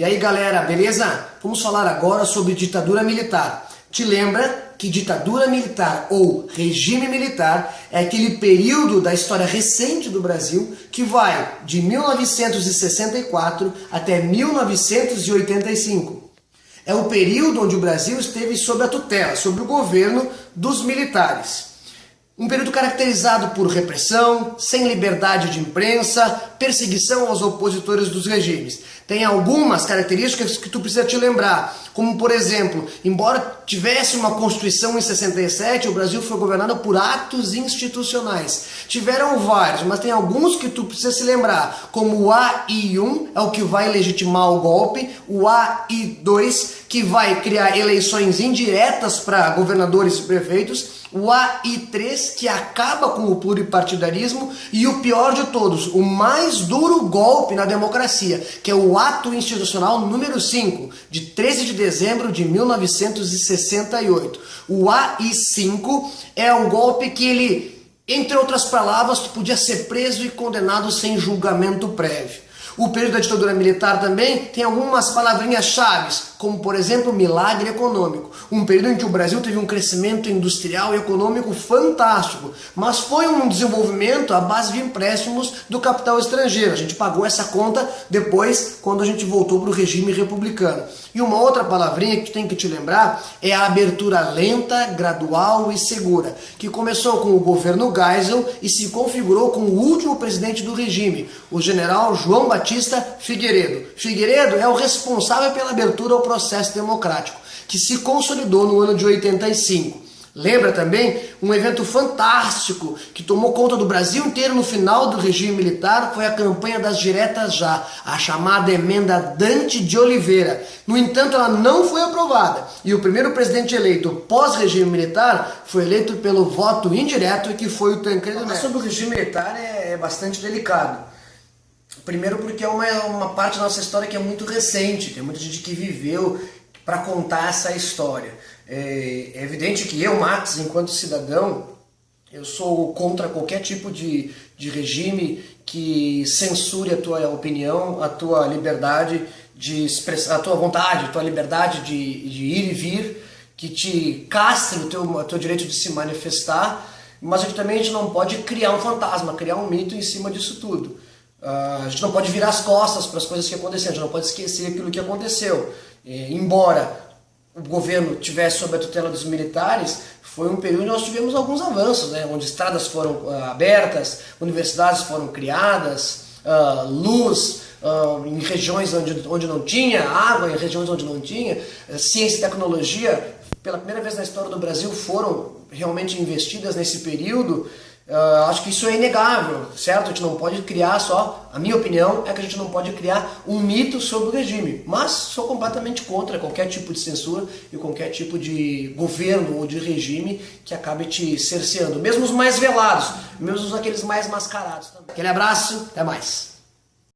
E aí galera, beleza? Vamos falar agora sobre ditadura militar. Te lembra que ditadura militar ou regime militar é aquele período da história recente do Brasil que vai de 1964 até 1985. É o período onde o Brasil esteve sob a tutela, sob o governo dos militares. Um período caracterizado por repressão, sem liberdade de imprensa, perseguição aos opositores dos regimes. Tem algumas características que tu precisa te lembrar, como por exemplo, embora tivesse uma Constituição em 67, o Brasil foi governado por atos institucionais. Tiveram vários, mas tem alguns que tu precisa se lembrar, como o AI-1 é o que vai legitimar o golpe, o AI-2 que vai criar eleições indiretas para governadores e prefeitos, o AI-3 que acaba com o pluripartidarismo e o pior de todos, o mais duro golpe na democracia, que é o ato institucional número 5, de 13 de dezembro de 1968. O AI-5 é um golpe que ele, entre outras palavras, podia ser preso e condenado sem julgamento prévio. O período da ditadura militar também tem algumas palavrinhas-chave, como por exemplo, milagre econômico. Um período em que o Brasil teve um crescimento industrial e econômico fantástico, mas foi um desenvolvimento à base de empréstimos do capital estrangeiro. A gente pagou essa conta depois, quando a gente voltou para o regime republicano. E uma outra palavrinha que tu tem que te lembrar é a abertura lenta, gradual e segura, que começou com o governo Geisel e se configurou com o último presidente do regime, o general João Batista Figueiredo. Figueiredo é o responsável pela abertura ao processo democrático, que se consolidou no ano de 85. Lembra também um evento fantástico que tomou conta do Brasil inteiro no final do regime militar, foi a campanha das diretas já, a chamada emenda Dante de Oliveira. No entanto, ela não foi aprovada e o primeiro presidente eleito pós-regime militar foi eleito pelo voto indireto, que foi o Tancredo Neves. Falar sobre o regime militar é bastante delicado. Primeiro porque é uma parte da nossa história que é muito recente, tem muita gente que viveu para contar essa história. É evidente que eu, Max, enquanto cidadão, eu sou contra qualquer tipo de regime que censure a tua opinião, a tua liberdade de expressar, a tua vontade, a tua liberdade de ir e vir, que te castre o teu direito de se manifestar, mas a gente não pode criar um fantasma, criar um mito em cima disso tudo. A gente não pode virar as costas para as coisas que aconteceram, a gente não pode esquecer aquilo que aconteceu. Embora o governo tivesse sob a tutela dos militares, foi um período onde nós tivemos alguns avanços, né? Onde estradas foram abertas, universidades foram criadas, luz em regiões onde não tinha, água em regiões onde não tinha, ciência e tecnologia, pela primeira vez na história do Brasil, foram realmente investidas nesse período. Acho que isso é inegável, certo? A gente não pode criar só, a minha opinião é que a gente não pode criar um mito sobre o regime, mas sou completamente contra qualquer tipo de censura e qualquer tipo de governo ou de regime que acabe te cerceando, mesmo os mais velados, mesmo aqueles mais mascarados também. Aquele abraço, até mais!